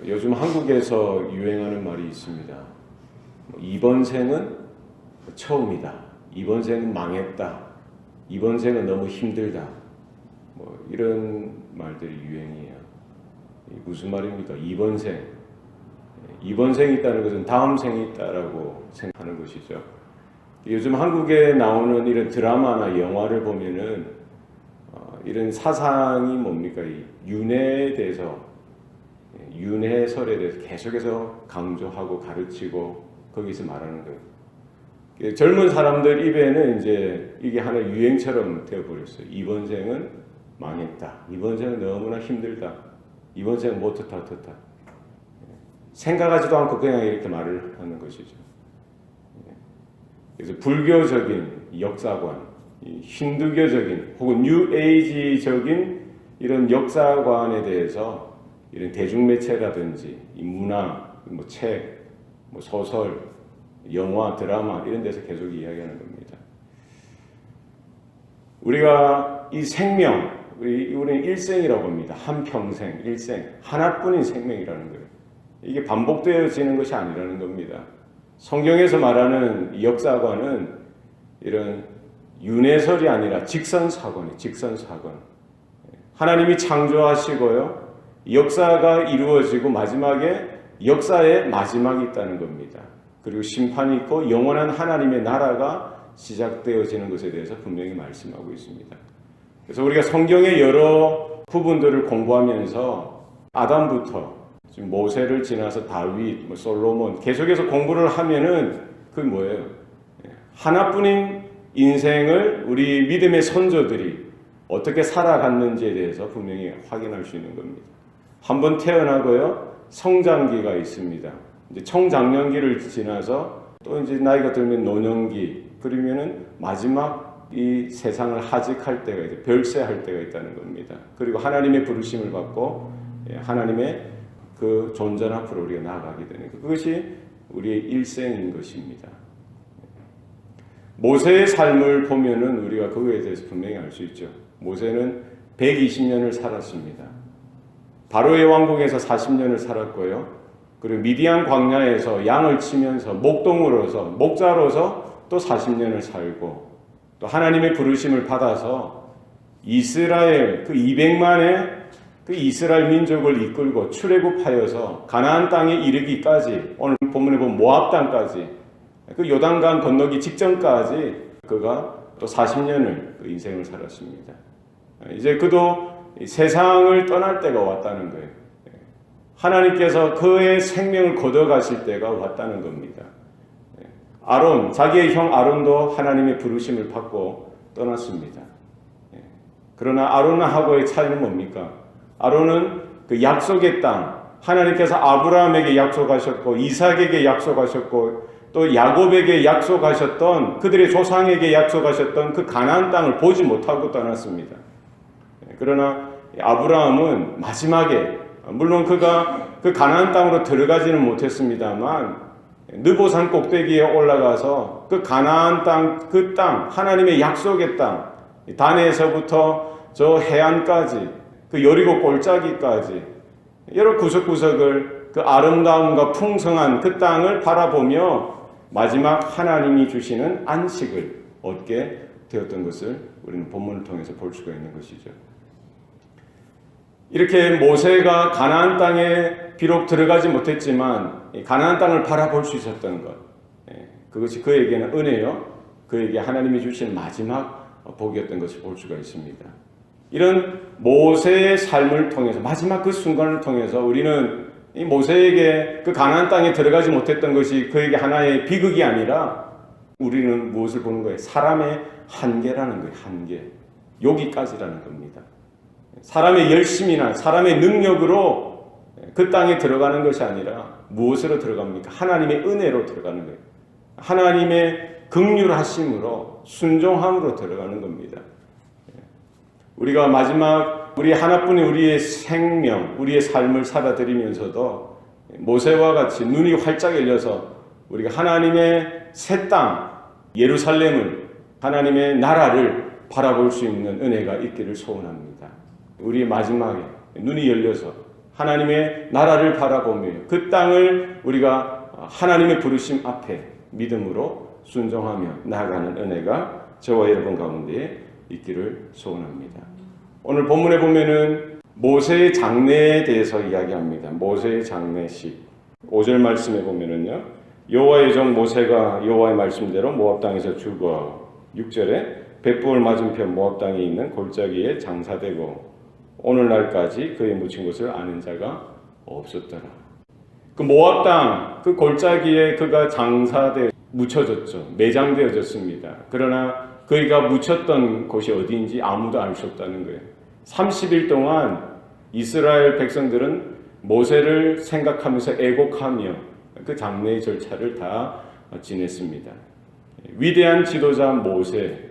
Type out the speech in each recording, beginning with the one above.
요즘 한국에서 유행하는 말이 있습니다. 이번 생은 처음이다. 이번 생은 망했다. 이번 생은 너무 힘들다. 이런 말들이 유행이에요. 무슨 말입니까? 이번 생. 이번 생이 있다는 것은 다음 생이 있다라고 생각하는 것이죠. 요즘 한국에 나오는 이런 드라마나 영화를 보면은 이런 사상이 뭡니까? 이 윤회에 대해서, 윤회설에 대해서 계속해서 강조하고 가르치고 거기서 말하는 거예요. 젊은 사람들 입에는 이제 이게 하나의 유행처럼 되어버렸어요. 이번 생은 망했다. 이번 생은 너무나 힘들다. 이번 생은 못했다. 생각하지도 않고 그냥 이렇게 말을 하는 것이죠. 그래서 불교적인 역사관, 힌두교적인 혹은 뉴에이지적인 이런 역사관에 대해서 이런 대중매체라든지 이 문화, 책, 소설, 영화, 드라마 이런 데서 계속 이야기하는 겁니다. 우리가 이 생명, 우리는 일생이라고 합니다. 한평생, 일생, 하나뿐인 생명이라는 거예요. 이게 반복되어지는 것이 아니라는 겁니다. 성경에서 말하는 역사관은 이런 윤회설이 아니라 직선사관이에요. 직선사관. 하나님이 창조하시고요. 역사가 이루어지고 마지막에 역사의 마지막이 있다는 겁니다. 그리고 심판이 있고 영원한 하나님의 나라가 시작되어지는 것에 대해서 분명히 말씀하고 있습니다. 그래서 우리가 성경의 여러 부분들을 공부하면서 아담부터 지금 모세를 지나서 다윗, 솔로몬 계속해서 공부를 하면은 그게 뭐예요? 하나뿐인 인생을 우리 믿음의 선조들이 어떻게 살아갔는지에 대해서 분명히 확인할 수 있는 겁니다. 한번 태어나고요, 성장기가 있습니다. 이제 청장년기를 지나서 또 이제 나이가 들면 노년기, 그러면은 마지막 이 세상을 하직할 때가 있다, 별세할 때가 있다는 겁니다. 그리고 하나님의 부르심을 받고 하나님의 그 존전 앞으로 우리가 나아가게 되는 것, 그것이 우리의 일생인 것입니다. 모세의 삶을 보면은 우리가 그거에 대해서 분명히 알 수 있죠. 모세는 120년을 살았습니다. 바로의 왕궁에서 40년을 살았고요. 그리고 미디안 광야에서 양을 치면서 목자로서 또 40년을 살고, 또 하나님의 부르심을 받아서 이스라엘 그 200만의 그 이스라엘 민족을 이끌고 출애굽하여서 가나안 땅에 이르기까지, 오늘 본문에 보면 모압 땅까지, 그 요단강 건너기 직전까지 그가 또 40년을 그 인생을 살았습니다. 이제 그도 세상을 떠날 때가 왔다는 거예요. 하나님께서 그의 생명을 거둬가실 때가 왔다는 겁니다. 아론, 자기의 형 아론도 하나님의 부르심을 받고 떠났습니다. 그러나 아론하고의 차이는 뭡니까? 아론은 그 약속의 땅, 하나님께서 아브라함에게 약속하셨고 이삭에게 약속하셨고 또 야곱에게 약속하셨던, 그들의 조상에게 약속하셨던 그 가나안 땅을 보지 못하고 떠났습니다. 그러나 아브라함은 마지막에, 물론 그가 그 가나안 땅으로 들어가지는 못했습니다만 느보산 꼭대기에 올라가서 그 가나안 땅, 그 땅, 하나님의 약속의 땅, 단에서부터 저 해안까지, 그 여리고 골짜기까지 여러 구석구석을 그 아름다움과 풍성한 그 땅을 바라보며 마지막 하나님이 주시는 안식을 얻게 되었던 것을 우리는 본문을 통해서 볼 수가 있는 것이죠. 이렇게 모세가 가나안 땅에 비록 들어가지 못했지만 가나안 땅을 바라볼 수 있었던 것, 그것이 그에게는 은혜요, 그에게 하나님이 주신 마지막 복이었던 것을 볼 수가 있습니다. 이런 모세의 삶을 통해서, 마지막 그 순간을 통해서 우리는 이 모세에게 그 가나안 땅에 들어가지 못했던 것이 그에게 하나의 비극이 아니라 우리는 무엇을 보는 거예요? 사람의 한계라는 거예요. 한계. 여기까지라는 겁니다. 사람의 열심이나 사람의 능력으로 그 땅에 들어가는 것이 아니라 무엇으로 들어갑니까? 하나님의 은혜로 들어가는 거예요. 하나님의 긍휼하심으로, 순종함으로 들어가는 겁니다. 우리가 마지막 우리 하나뿐인 우리의 생명, 우리의 삶을 살아들이면서도 모세와 같이 눈이 활짝 열려서 우리가 하나님의 새 땅, 예루살렘을, 하나님의 나라를 바라볼 수 있는 은혜가 있기를 소원합니다. 우리의 마지막에 눈이 열려서 하나님의 나라를 바라보며 그 땅을 우리가 하나님의 부르심 앞에 믿음으로 순종하며 나아가는 은혜가 저와 여러분 가운데 있기를 소원합니다. 오늘 본문에 보면은 모세의 장례에 대해서 이야기합니다. 모세의 장례식. 5절 말씀에 보면은요. 여호와의 종 모세가 여호와의 말씀대로 모압 땅에서 죽어 6절에 벳부을 맞은편 모압 땅에 있는 골짜기에 장사되고 오늘날까지 그의 묻힌 곳을 아는 자가 없었더라. 그 모압 땅, 그 골짜기에 그가 장사돼 묻혀졌죠. 매장되어졌습니다. 그러나 그가 묻혔던 곳이 어디인지 아무도 알 수 없다는 거예요. 30일 동안 이스라엘 백성들은 모세를 생각하면서 애곡하며 그 장례의 절차를 다 지냈습니다. 위대한 지도자 모세,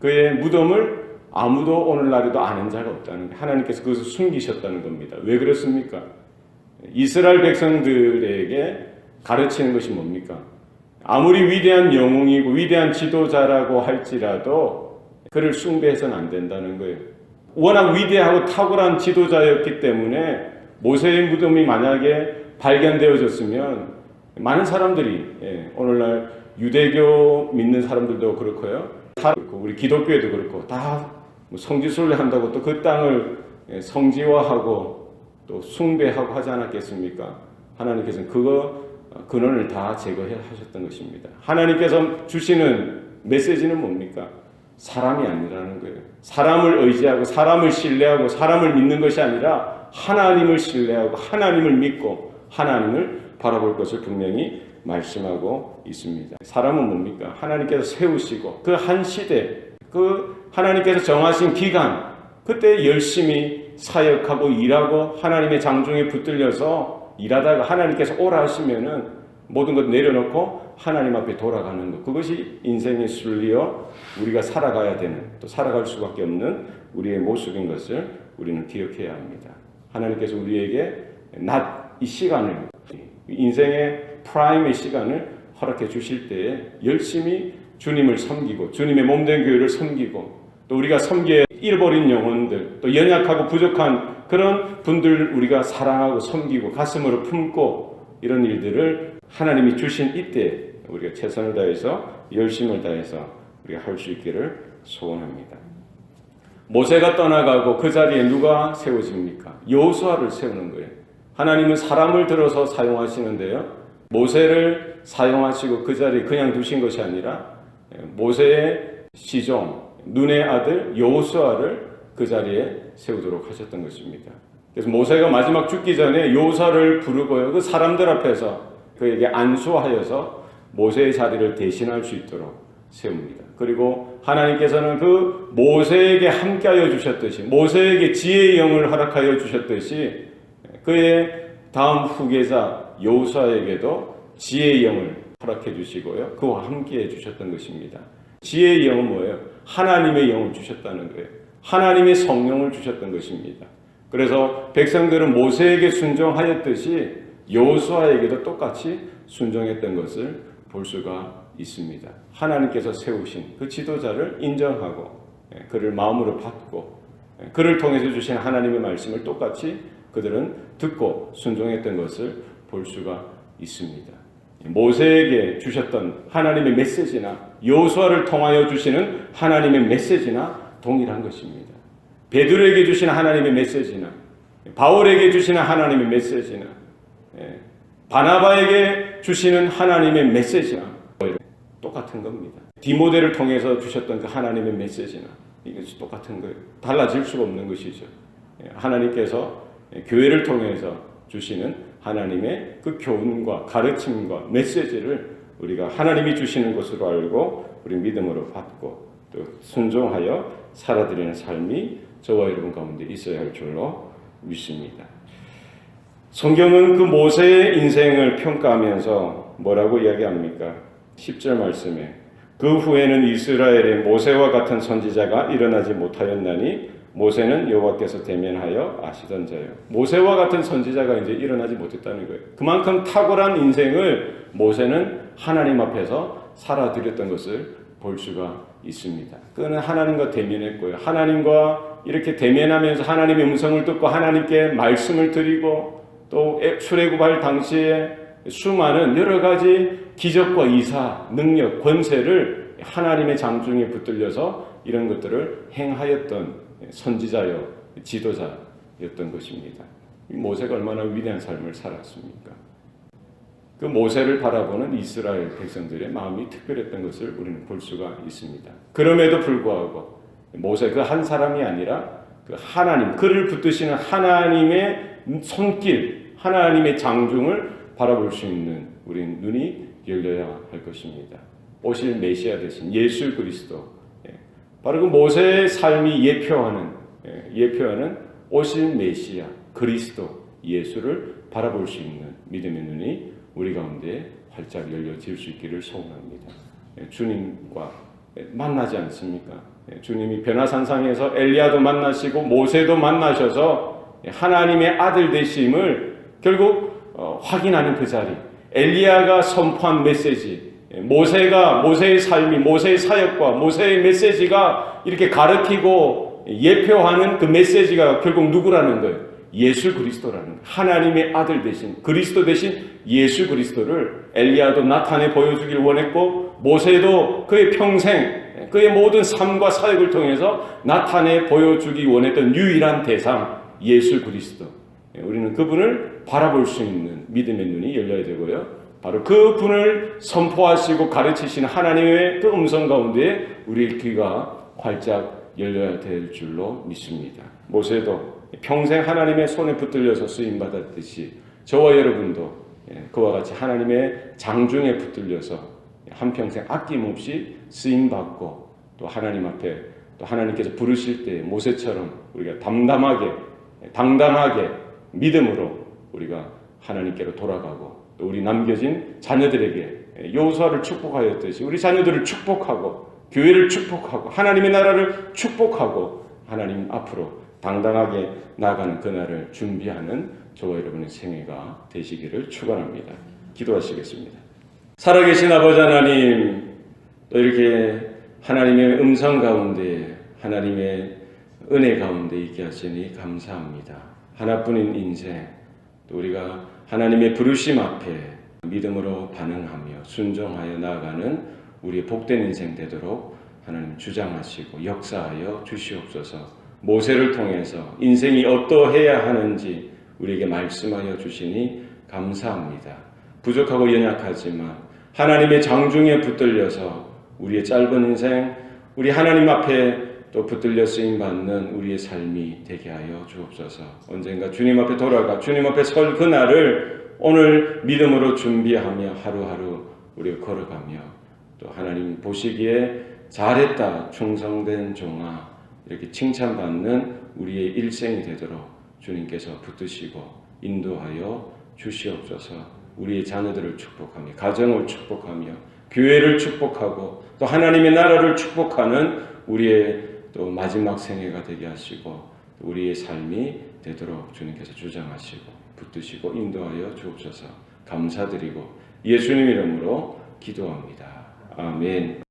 그의 무덤을 아무도 오늘날에도 아는 자가 없다는 거예요. 하나님께서 그것을 숨기셨다는 겁니다. 왜 그렇습니까? 이스라엘 백성들에게 가르치는 것이 뭡니까? 아무리 위대한 영웅이고 위대한 지도자라고 할지라도 그를 숭배해서는 안 된다는 거예요. 워낙 위대하고 탁월한 지도자였기 때문에 모세의 무덤이 만약에 발견되어졌으면 많은 사람들이 오늘날 유대교 믿는 사람들도 그렇고요. 우리 기독교에도 그렇고 다 성지순례 한다고 또 그 땅을 성지화하고 또 숭배하고 하지 않았겠습니까? 하나님께서는 그거 근원을 다 제거해 하셨던 것입니다. 하나님께서 주시는 메시지는 뭡니까? 사람이 아니라는 거예요. 사람을 의지하고 사람을 신뢰하고 사람을 믿는 것이 아니라 하나님을 신뢰하고 하나님을 믿고 하나님을 바라볼 것을 분명히 말씀하고 있습니다. 사람은 뭡니까? 하나님께서 세우시고 그 한 시대, 그 하나님께서 정하신 기간, 그때 열심히 사역하고 일하고 하나님의 장중에 붙들려서 일하다가 하나님께서 오라 하시면은 모든 것 내려놓고 하나님 앞에 돌아가는 것, 그것이 인생의 순리요 우리가 살아가야 되는, 또 살아갈 수밖에 없는 우리의 모습인 것을 우리는 기억해야 합니다. 하나님께서 우리에게 낮 이 시간을, 인생의 프라임의 시간을 허락해 주실 때에 열심히 주님을 섬기고 주님의 몸된 교회를 섬기고 또 우리가 섬기에 잃어버린 영혼들, 또 연약하고 부족한 그런 분들 우리가 사랑하고 섬기고 가슴으로 품고 이런 일들을 하나님이 주신 이때 우리가 최선을 다해서 열심을 다해서 우리가 할 수 있기를 소원합니다. 모세가 떠나가고 그 자리에 누가 세워집니까? 여호수아를 세우는 거예요. 하나님은 사람을 들어서 사용하시는데요. 모세를 사용하시고 그 자리에 그냥 두신 것이 아니라 모세의 시종, 눈의 아들 여호수아를 그 자리에 세우도록 하셨던 것입니다. 그래서 모세가 마지막 죽기 전에 여호수아를 부르고요. 그 사람들 앞에서 그에게 안수하여서 모세의 자리를 대신할 수 있도록 세웁니다. 그리고 하나님께서는 그 모세에게 함께하여 주셨듯이 모세에게 지혜의 영을 허락하여 주셨듯이 그의 다음 후계자 여호수아에게도 지혜의 영을 허락해 주시고요. 그와 함께해 주셨던 것입니다. 지혜의 영은 뭐예요? 하나님의 영을 주셨다는 거예요. 하나님의 성령을 주셨던 것입니다. 그래서 백성들은 모세에게 순종하였듯이 여호수아에게도 똑같이 순종했던 것을 볼 수가 있습니다. 하나님께서 세우신 그 지도자를 인정하고 그를 마음으로 받고 그를 통해서 주신 하나님의 말씀을 똑같이 그들은 듣고 순종했던 것을 볼 수가 있습니다. 모세에게 주셨던 하나님의 메시지나 여호수아를 통하여 주시는 하나님의 메시지나 동일한 것입니다. 베드로에게 주시는 하나님의 메시지나 바울에게 주시는 하나님의 메시지나 바나바에게 주시는 하나님의 메시지나 똑같은 겁니다. 디모데를 통해서 주셨던 그 하나님의 메시지나 이것이 똑같은 거예요. 달라질 수가 없는 것이죠. 하나님께서 교회를 통해서 주시는 하나님의 그 교훈과 가르침과 메시지를 우리가 하나님이 주시는 것으로 알고 우리 믿음으로 받고 또 순종하여 살아드리는 삶이 저와 여러분 가운데 있어야 할 줄로 믿습니다. 성경은 그 모세의 인생을 평가하면서 뭐라고 이야기합니까? 10절 말씀에 그 후에는 이스라엘에 모세와 같은 선지자가 일어나지 못하였나니 모세는 여호와께서 대면하여 아시던 자요. 모세와 같은 선지자가 이제 일어나지 못했다는 거예요. 그만큼 탁월한 인생을 모세는 하나님 앞에서 살아드렸던 것을 볼 수가 있습니다. 그는 하나님과 대면했고요. 하나님과 이렇게 대면하면서 하나님의 음성을 듣고 하나님께 말씀을 드리고 또 출애굽할 당시에 수많은 여러 가지 기적과 이사, 능력, 권세를 하나님의 장중에 붙들려서 이런 것들을 행하였던 선지자요, 지도자였던 것입니다. 모세가 얼마나 위대한 삶을 살았습니까? 그 모세를 바라보는 이스라엘 백성들의 마음이 특별했던 것을 우리는 볼 수가 있습니다. 그럼에도 불구하고 모세 그 한 사람이 아니라 그 하나님, 그를 붙드시는 하나님의 손길, 하나님의 장중을 바라볼 수 있는 우리 눈이 열려야 할 것입니다. 오실 메시아 되신 예수 그리스도, 바로 그 모세의 삶이 예표하는 오실 메시아 그리스도 예수를 바라볼 수 있는 믿음의 눈이 우리 가운데 활짝 열려질 수 있기를 소원합니다. 주님과 만나지 않습니까? 주님이 변화산상에서 엘리야도 만나시고 모세도 만나셔서 하나님의 아들 되심을 결국 확인하는 그 자리, 엘리야가 선포한 메시지, 모세의 삶이, 모세의 사역과 모세의 메시지가 이렇게 가르치고 예표하는 그 메시지가 결국 누구라는 거예요? 예수 그리스도라는 거예요. 하나님의 아들 되신 그리스도 되신 예수 그리스도를 엘리야도 나타내 보여주길 원했고 모세도 그의 평생 그의 모든 삶과 사역을 통해서 나타내 보여주기 원했던 유일한 대상 예수 그리스도, 우리는 그분을 바라볼 수 있는 믿음의 눈이 열려야 되고요. 바로 그분을 선포하시고 가르치시는 하나님의 그 음성 가운데 우리의 귀가 활짝 열려야 될 줄로 믿습니다. 모세도 평생 하나님의 손에 붙들려서 쓰임받았듯이 저와 여러분도 그와 같이 하나님의 장중에 붙들려서 한평생 아낌없이 쓰임받고 또 하나님 앞에 또 하나님께서 부르실 때 모세처럼 우리가 당당하게 믿음으로 우리가 하나님께로 돌아가고 또 우리 남겨진 자녀들에게 여호수아를 축복하였듯이 우리 자녀들을 축복하고 교회를 축복하고 하나님의 나라를 축복하고 하나님 앞으로 당당하게 나아가는 그날을 준비하는 저와 여러분의 생애가 되시기를 축원합니다. 기도하시겠습니다. 살아계신 아버지 하나님, 또 이렇게 하나님의 음성 가운데 하나님의 은혜 가운데 있게 하시니 감사합니다. 하나뿐인 인생, 또 우리가 하나님의 부르심 앞에 믿음으로 반응하며 순종하여 나아가는 우리의 복된 인생 되도록 하나님 주장하시고 역사하여 주시옵소서. 모세를 통해서 인생이 어떠해야 하는지 우리에게 말씀하여 주시니 감사합니다. 부족하고 연약하지만 하나님의 장중에 붙들려서 우리의 짧은 인생, 우리 하나님 앞에 또 붙들려 쓰임받는 우리의 삶이 되게 하여 주옵소서. 언젠가 주님 앞에 돌아가 주님 앞에 설 그날을 오늘 믿음으로 준비하며 하루하루 우리가 걸어가며 또 하나님 보시기에 잘했다 충성된 종아 이렇게 칭찬받는 우리의 일생이 되도록 주님께서 붙드시고 인도하여 주시옵소서. 우리의 자녀들을 축복하며 가정을 축복하며 교회를 축복하고 또 하나님의 나라를 축복하는 우리의 또 마지막 생애가 되게 하시고 우리의 삶이 되도록 주님께서 주장하시고 붙드시고 인도하여 주옵소서. 감사드리고 예수님 이름으로 기도합니다. 아멘.